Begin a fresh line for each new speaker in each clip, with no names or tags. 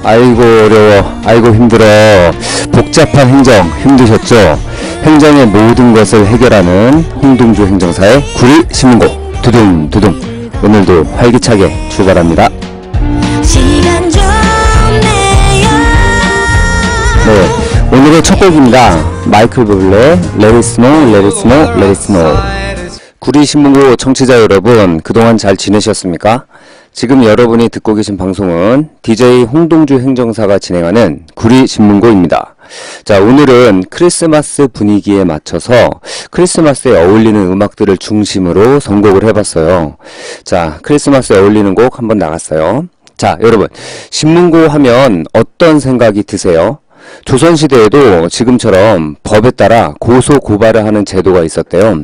아이고 어려워, 아이고 힘들어. 복잡한 행정 힘드셨죠? 행정의 모든 것을 해결하는 홍동주 행정사의 구리신문고 두둥두둥, 오늘도 활기차게 출발합니다. 네, 오늘의 첫 곡입니다. 마이클 부블레 Let It Snow, Let It Snow, Let It Snow. 구리신문고 청취자 여러분, 그동안 잘 지내셨습니까? 지금 여러분이 듣고 계신 방송은 DJ 홍동주 행정사가 진행하는 구리신문고입니다. 자, 오늘은 크리스마스 분위기에 맞춰서 크리스마스에 어울리는 음악들을 중심으로 선곡을 해봤어요. 자, 크리스마스에 어울리는 곡 한번 나갔어요. 자, 여러분, 신문고 하면 어떤 생각이 드세요? 조선시대에도 지금처럼 법에 따라 고소 고발을 하는 제도가 있었대요.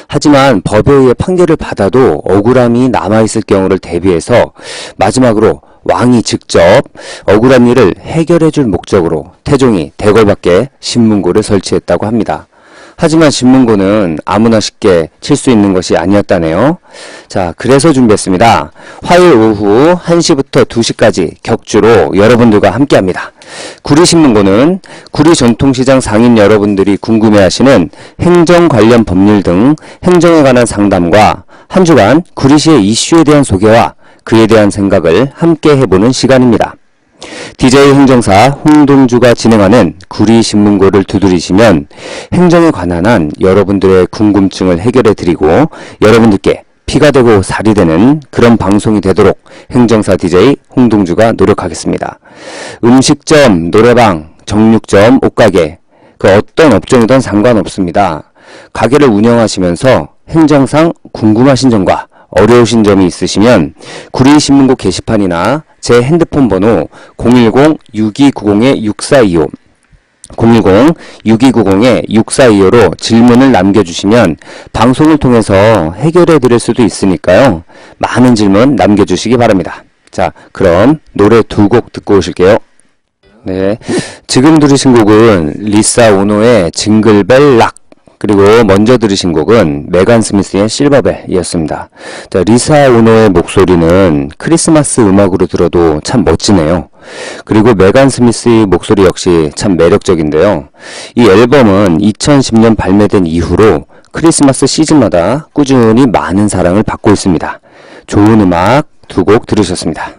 하지만 법에 의해 판결을 받아도 억울함이 남아있을 경우를 대비해서 마지막으로 왕이 직접 억울한 일을 해결해줄 목적으로 태종이 대궐밖에 신문고를 설치했다고 합니다. 하지만 신문고는 아무나 쉽게 칠 수 있는 것이 아니었다네요. 자, 그래서 준비했습니다. 화요일 오후 1시부터 2시까지 격주로 여러분들과 함께합니다. 구리신문고는 구리전통시장 상인 여러분들이 궁금해하시는 행정 관련 법률 등 행정에 관한 상담과 한 주간 구리시의 이슈에 대한 소개와 그에 대한 생각을 함께 해보는 시간입니다. DJ 행정사 홍동주가 진행하는 구리신문고를 두드리시면 행정에 관한 한 여러분들의 궁금증을 해결해드리고 여러분들께 피가 되고 살이 되는 그런 방송이 되도록 행정사 DJ 홍동주가 노력하겠습니다. 음식점, 노래방, 정육점, 옷가게, 그 어떤 업종이든 상관없습니다. 가게를 운영하시면서 행정상 궁금하신 점과 어려우신 점이 있으시면 구리신문고 게시판이나 제 핸드폰 번호 010-6290-6425 010-6290-6425로 질문을 남겨주시면 방송을 통해서 해결해 드릴 수도 있으니까요. 많은 질문 남겨주시기 바랍니다. 자, 그럼 노래 두 곡 듣고 오실게요. 네, 지금 들으신 곡은 리사 오노의 징글벨 락, 그리고 먼저 들으신 곡은 메간 스미스의 실버벨이었습니다. 자, 리사 오노의 목소리는 크리스마스 음악으로 들어도 참 멋지네요. 그리고 메간 스미스의 목소리 역시 참 매력적인데요. 이 앨범은 2010년 발매된 이후로 크리스마스 시즌마다 꾸준히 많은 사랑을 받고 있습니다. 좋은 음악 두 곡 들으셨습니다.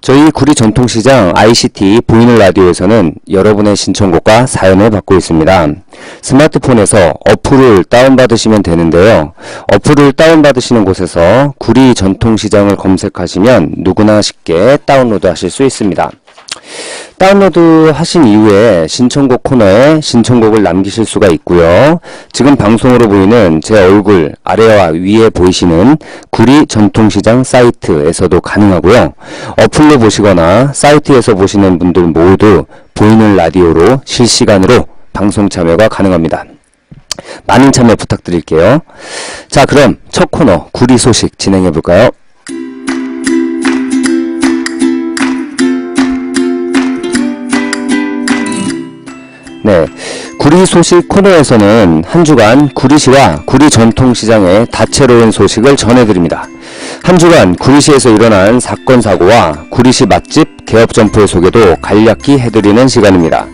저희 구리전통시장 ICT 보이는 라디오에서는 여러분의 신청곡과 사연을 받고 있습니다. 스마트폰에서 어플을 다운받으시면 되는데요. 어플을 다운받으시는 곳에서 구리전통시장을 검색하시면 누구나 쉽게 다운로드 하실 수 있습니다. 다운로드 하신 이후에 신청곡 코너에 신청곡을 남기실 수가 있고요. 지금 방송으로 보이는 제 얼굴 아래와 위에 보이시는 구리전통시장 사이트에서도 가능하고요. 어플로 보시거나 사이트에서 보시는 분들 모두 보이는 라디오로 실시간으로 방송 참여가 가능합니다. 많은 참여 부탁드릴게요. 자, 그럼 첫 코너 구리 소식 진행해 볼까요? 네, 구리 소식 코너에서는 한 주간 구리시와 구리전통시장의 다채로운 소식을 전해드립니다. 한 주간 구리시에서 일어난 사건 사고와 구리시 맛집 개업 점포의 소개도 간략히 해드리는 시간입니다.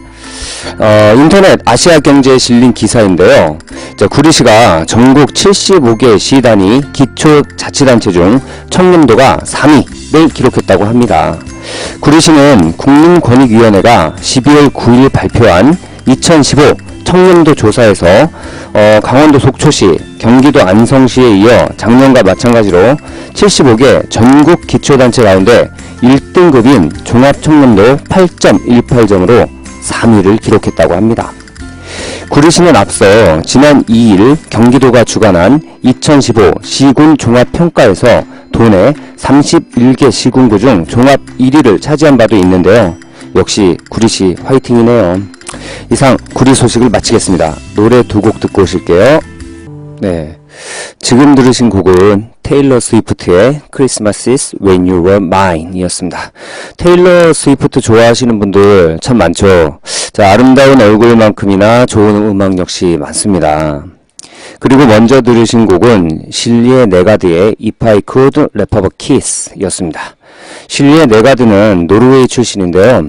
인터넷 아시아경제에 실린 기사인데요. 자, 구리시가 전국 75개 시단위 기초자치단체 중 청렴도가 3위를 기록했다고 합니다. 구리시는 국민권익위원회가 12월 9일 발표한 2015 청렴도 조사에서 강원도 속초시, 경기도 안성시에 이어 작년과 마찬가지로 75개 전국 기초단체 가운데 1등급인 종합청렴도 8.18점으로 3위를 기록했다고 합니다. 구리시는 앞서 지난 2일 경기도가 주관한 2015 시군 종합평가에서 도내 31개 시군구 중 종합 1위를 차지한 바도 있는데요. 역시 구리시 화이팅이네요. 이상 구리 소식을 마치겠습니다. 노래 두 곡 듣고 오실게요. 네, 지금 들으신 곡은 테일러 스위프트의 Christmas is when you were mine 이었습니다. 테일러 스위프트 좋아하시는 분들 참 많죠. 자, 아름다운 얼굴만큼이나 좋은 음악 역시 많습니다. 그리고 먼저 들으신 곡은 실리의 네가드의 If I Could Wrap Up a Kiss 였습니다. 실리의 네가드는 노르웨이 출신인데요.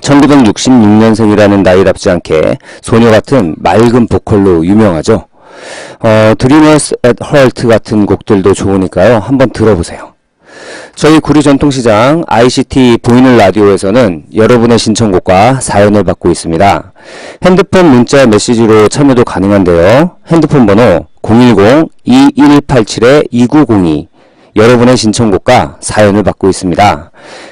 1966년생이라는 나이답지 않게 소녀 같은 맑은 보컬로 유명하죠. Dreamers at Heart 같은 곡들도 좋으니까요. 한번 들어보세요. 저희 구리 전통시장 ICT 보이는 라디오에서는 여러분의 신청곡과 사연을 받고 있습니다. 핸드폰 문자 메시지로 참여도 가능한데요. 핸드폰 번호 010-2187-2902 여러분의 신청곡과 사연을 받고 있습니다.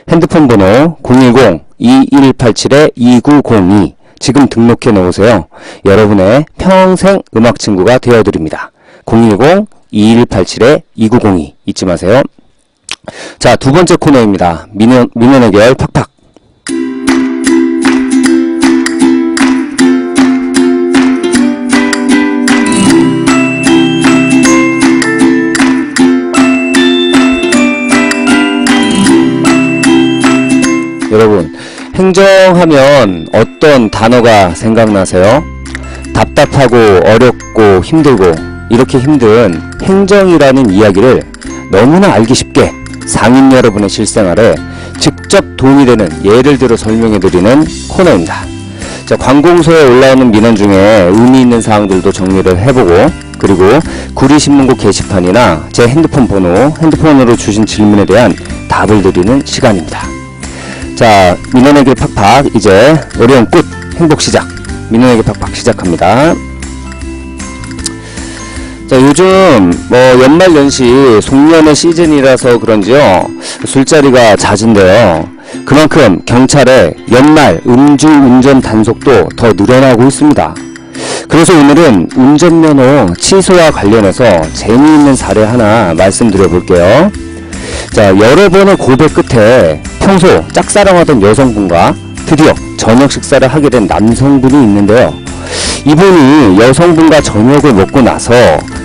핸드폰 번호 010-2187-2902 지금 등록해 놓으세요. 여러분의 평생 음악 친구가 되어드립니다. 010-2187-2902 잊지 마세요. 자, 두 번째 코너입니다. 민원 해결 팍팍. 여러분, 행정하면 어떤 단어가 생각나세요? 답답하고 어렵고 힘들고 이렇게 힘든 행정이라는 이야기를 너무나 알기 쉽게 상인 여러분의 실생활에 직접 도움이 되는 예를 들어 설명해드리는 코너입니다. 자, 관공서에 올라오는 민원 중에 의미 있는 사항들도 정리를 해보고 그리고 구리신문고 게시판이나 제 핸드폰으로 주신 질문에 대한 답을 드리는 시간입니다. 자, 민원의 길 팍팍 이제 어려운 끝 행복 시작 민원의 길 팍팍 시작합니다. 자, 요즘 연말연시 송년회 시즌이라서 그런지요 술자리가 잦은데요. 그만큼 경찰의 연말 음주운전 단속도 더 늘어나고 있습니다. 그래서 오늘은 운전면허 취소와 관련해서 재미있는 사례 하나 말씀드려 볼게요. 자, 여러 번의 고백 끝에 평소 짝사랑하던 여성분과 드디어 저녁 식사를 하게 된 남성분이 있는데요. 이분이 여성분과 저녁을 먹고 나서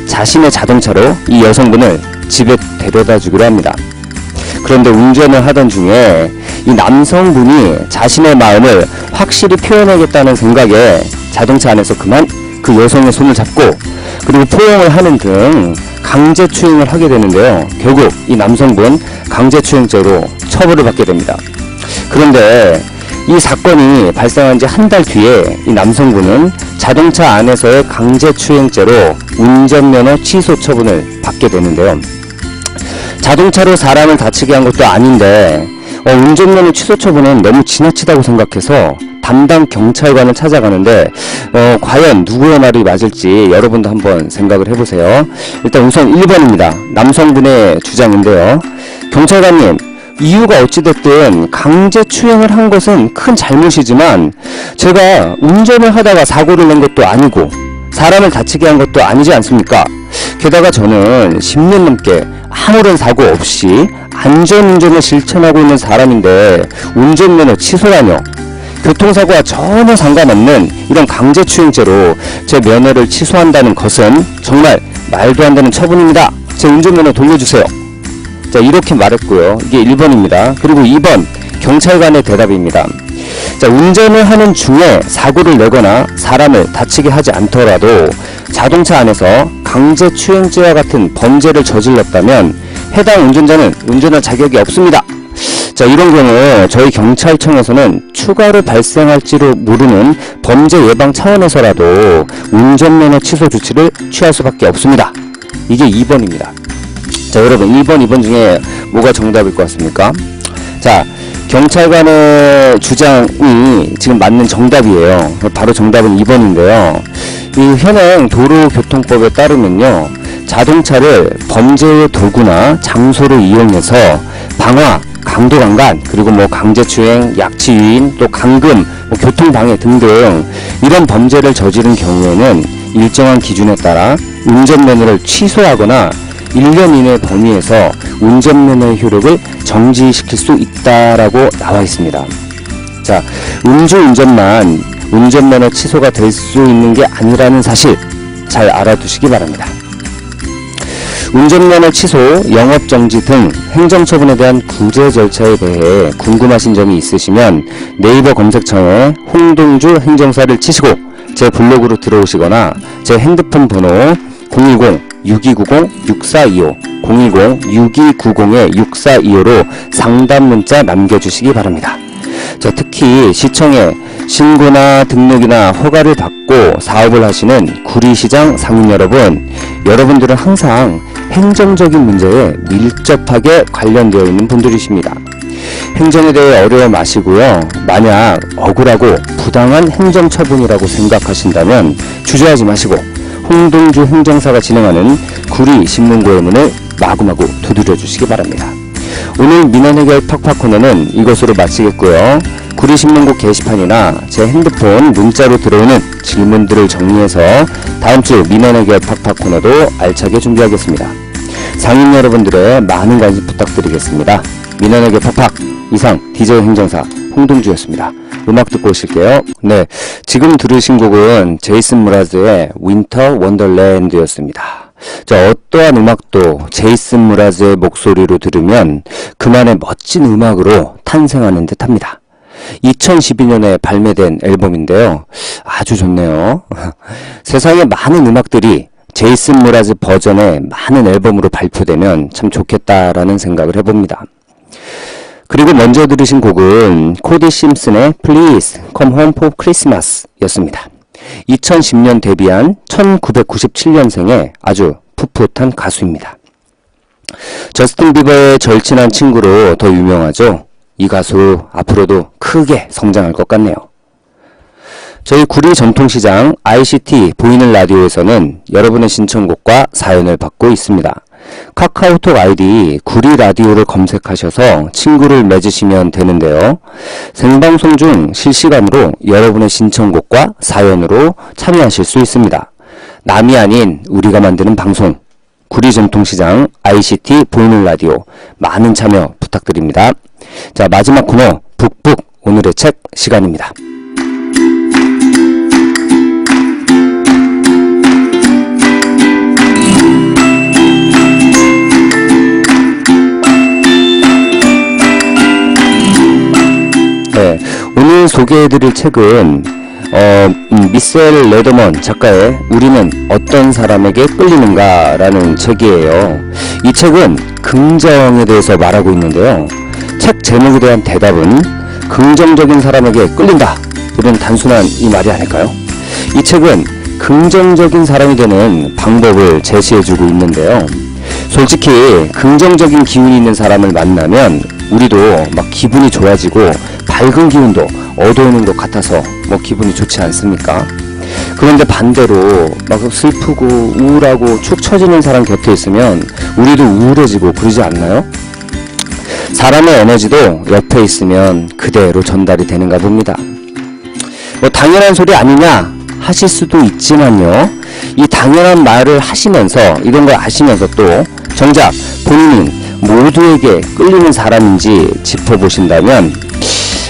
자신의 자동차로 이 여성분을 집에 데려다 주기로 합니다. 그런데 운전을 하던 중에 이 남성분이 자신의 마음을 확실히 표현하겠다는 생각에 자동차 안에서 그만 그 여성의 손을 잡고 그리고 포용을 하는 등 강제추행을 하게 되는데요. 결국 이 남성분 강제추행죄로 처벌을 받게 됩니다. 그런데 이 사건이 발생한 지 한 달 뒤에 이 남성분은 자동차 안에서의 강제추행죄로 운전면허 취소 처분을 받게 되는데요. 자동차로 사람을 다치게 한 것도 아닌데 운전면허 취소 처분은 너무 지나치다고 생각해서 담당 경찰관을 찾아가는데 과연 누구의 말이 맞을지 여러분도 한번 생각을 해보세요. 일단 우선 1번입니다. 남성분의 주장인데요. 경찰관님, 이유가 어찌됐든 강제추행을 한 것은 큰 잘못이지만 제가 운전을 하다가 사고를 낸 것도 아니고 사람을 다치게 한 것도 아니지 않습니까? 게다가 저는 10년 넘게 아무런 사고 없이 안전운전을 실천하고 있는 사람인데 운전면허 취소라뇨. 교통사고와 전혀 상관없는 이런 강제추행죄로 제 면허를 취소한다는 것은 정말 말도 안 되는 처분입니다. 제 운전면허 돌려주세요. 자, 이렇게 말했고요. 이게 1번입니다. 그리고 2번 경찰관의 대답입니다. 자, 운전을 하는 중에 사고를 내거나 사람을 다치게 하지 않더라도 자동차 안에서 강제추행죄와 같은 범죄를 저질렀다면 해당 운전자는 운전할 자격이 없습니다. 자, 이런 경우 저희 경찰청에서는 추가로 발생할지도 모르는 범죄 예방 차원에서라도 운전면허 취소 조치를 취할 수밖에 없습니다. 이게 2번입니다. 자, 여러분 1번, 2번 중에 뭐가 정답일 것 같습니까? 자, 경찰관의 주장이 지금 맞는 정답이에요. 바로 정답은 2번인데요. 이 현행 도로교통법에 따르면요, 자동차를 범죄의 도구나 장소로 이용해서 방화, 강도강간, 그리고 강제추행, 약취유인, 또 감금, 교통방해 등등 이런 범죄를 저지른 경우에는 일정한 기준에 따라 운전면허를 취소하거나 1년 이내 범위에서 운전면허의 효력을 정지시킬 수 있다라고 나와 있습니다. 자, 음주운전만 운전면허 취소가 될 수 있는 게 아니라는 사실 잘 알아두시기 바랍니다. 운전면허 취소, 영업정지 등 행정처분에 대한 구제 절차에 대해 궁금하신 점이 있으시면 네이버 검색창에 홍동주 행정사를 치시고 제 블로그로 들어오시거나 제 핸드폰 번호 010-6290-6425 010-6290-6425로 상담 문자 남겨주시기 바랍니다. 자, 특히 시청에 신고나 등록이나 허가를 받고 사업을 하시는 구리시장 상인 여러분, 여러분들은 항상 행정적인 문제에 밀접하게 관련되어 있는 분들이십니다. 행정에 대해 어려워 마시고요. 만약 억울하고 부당한 행정처분이라고 생각하신다면 주저하지 마시고 홍동주 행정사가 진행하는 구리신문고의 문을 마구마구 두드려 주시기 바랍니다. 오늘 민원해결 팍팍 코너는 이것으로 마치겠고요. 구리신문고 게시판이나 제 핸드폰 문자로 들어오는 질문들을 정리해서 다음주 민원해결 팍팍 코너도 알차게 준비하겠습니다. 상인 여러분들의 많은 관심 부탁드리겠습니다. 민원해결 팍팍, 이상 DJ 행정사 홍동주였습니다. 음악 듣고 오실게요. 네, 지금 들으신 곡은 제이슨 무라즈의 윈터 원더랜드였습니다. 자, 어떠한 음악도 제이슨 무라즈의 목소리로 들으면 그만의 멋진 음악으로 탄생하는 듯합니다. 2012년에 발매된 앨범인데요. 아주 좋네요. 세상에 많은 음악들이 제이슨 무라즈 버전의 많은 앨범으로 발표되면 참 좋겠다라는 생각을 해봅니다. 그리고 먼저 들으신 곡은 코디 심슨의 Please Come Home for Christmas 였습니다. 2010년 데뷔한 1997년생의 아주 풋풋한 가수입니다. 저스틴 비버의 절친한 친구로 더 유명하죠. 이 가수 앞으로도 크게 성장할 것 같네요. 저희 구리 전통시장 ICT 보이는 라디오에서는 여러분의 신청곡과 사연을 받고 있습니다. 카카오톡 아이디 구리 라디오를 검색하셔서 친구를 맺으시면 되는데요. 생방송 중 실시간으로 여러분의 신청곡과 사연으로 참여하실 수 있습니다. 남이 아닌 우리가 만드는 방송 구리 전통시장 ICT 보이는 라디오 많은 참여 부탁드립니다. 자, 마지막 코너 북북 오늘의 책 시간입니다. 네, 오늘 소개해드릴 책은 미셀 레더먼 작가의 우리는 어떤 사람에게 끌리는가 라는 책이에요. 이 책은 긍정에 대해서 말하고 있는데요. 책 제목에 대한 대답은 긍정적인 사람에게 끌린다, 이런 단순한 이 말이 아닐까요? 이 책은 긍정적인 사람이 되는 방법을 제시해주고 있는데요. 솔직히 긍정적인 기운이 있는 사람을 만나면 우리도 막 기분이 좋아지고 밝은 기운도 얻어오는 것 같아서 뭐 기분이 좋지 않습니까? 그런데 반대로 막 슬프고 우울하고 축 처지는 사람 곁에 있으면 우리도 우울해지고 그러지 않나요? 사람의 에너지도 옆에 있으면 그대로 전달이 되는가 봅니다. 뭐 당연한 소리 아니냐 하실 수도 있지만요. 이 당연한 말을 하시면서 이런 걸 아시면서 또 정작 본인이 모두에게 끌리는 사람인지 짚어보신다면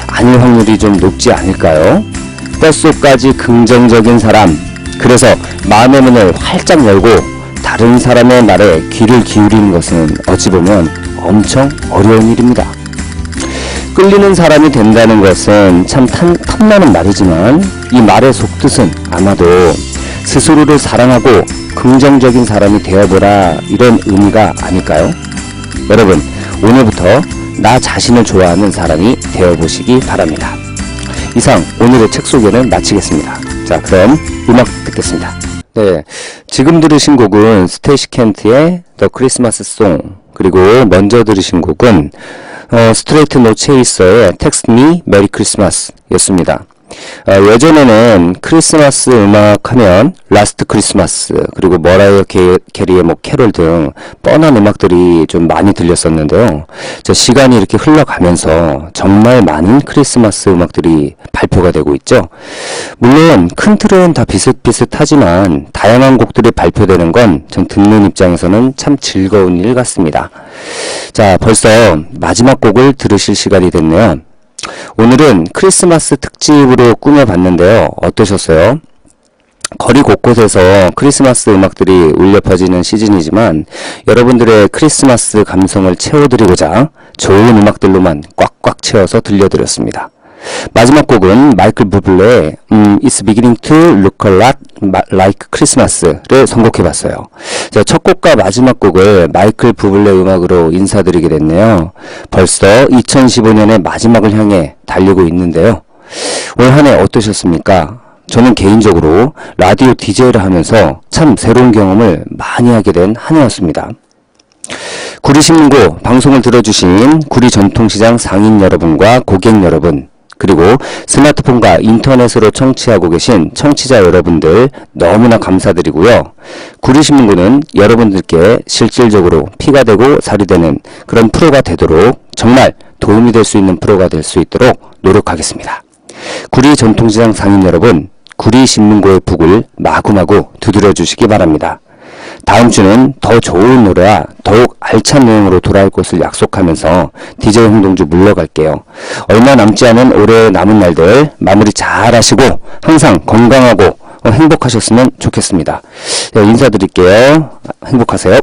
아닐 확률이 좀 높지 않을까요? 뼛속까지 긍정적인 사람, 그래서 마음의 문을 활짝 열고 다른 사람의 말에 귀를 기울이는 것은 어찌 보면 엄청 어려운 일입니다. 끌리는 사람이 된다는 것은 참 탐나는 말이지만 이 말의 속뜻은 아마도 스스로를 사랑하고 긍정적인 사람이 되어보라, 이런 의미가 아닐까요? 여러분, 오늘부터 나 자신을 좋아하는 사람이 되어보시기 바랍니다. 이상 오늘의 책 소개는 마치겠습니다. 자, 그럼 음악 듣겠습니다. 네, 지금 들으신 곡은 스테이시 켄트의 The Christmas Song, 그리고 먼저 들으신 곡은 스트레이트 노 체이서의 Text Me Merry Christmas 였습니다. 예전에는 크리스마스 음악 하면 라스트 크리스마스, 그리고 머라이어 캐리의 뭐 캐롤 등 뻔한 음악들이 좀 많이 들렸었는데요. 시간이 이렇게 흘러가면서 정말 많은 크리스마스 음악들이 발표가 되고 있죠. 물론 큰 틀은 다 비슷비슷하지만 다양한 곡들이 발표되는 건 전 듣는 입장에서는 참 즐거운 일 같습니다. 자, 벌써 마지막 곡을 들으실 시간이 됐네요. 오늘은 크리스마스 특집으로 꾸며봤는데요. 어떠셨어요? 거리 곳곳에서 크리스마스 음악들이 울려 퍼지는 시즌이지만 여러분들의 크리스마스 감성을 채워드리고자 좋은 음악들로만 꽉꽉 채워서 들려드렸습니다. 마지막 곡은 마이클 부블레의 It's Beginning to Look a Lot Like Christmas를 선곡해봤어요. 자, 첫 곡과 마지막 곡을 마이클 부블레 음악으로 인사드리게 됐네요. 벌써 2015년의 마지막을 향해 달리고 있는데요. 올 한 해 어떠셨습니까? 저는 개인적으로 라디오 DJ를 하면서 참 새로운 경험을 많이 하게 된 한 해였습니다. 구리신문고 방송을 들어주신 구리 전통시장 상인 여러분과 고객 여러분, 그리고 스마트폰과 인터넷으로 청취하고 계신 청취자 여러분들 너무나 감사드리고요. 구리신문고는 여러분들께 실질적으로 피가 되고 살이 되는 그런 프로가 되도록 정말 도움이 될 수 있는 프로가 될 수 있도록 노력하겠습니다. 구리 전통시장 상인 여러분, 구리신문고의 북을 마구마구 두드려 주시기 바랍니다. 다음 주는 더 좋은 노래와 더욱 알찬 내용으로 돌아올 것을 약속하면서 DJ 홍동주 물러갈게요. 얼마 남지 않은 올해 남은 날들 마무리 잘 하시고 항상 건강하고 행복하셨으면 좋겠습니다. 인사드릴게요. 행복하세요.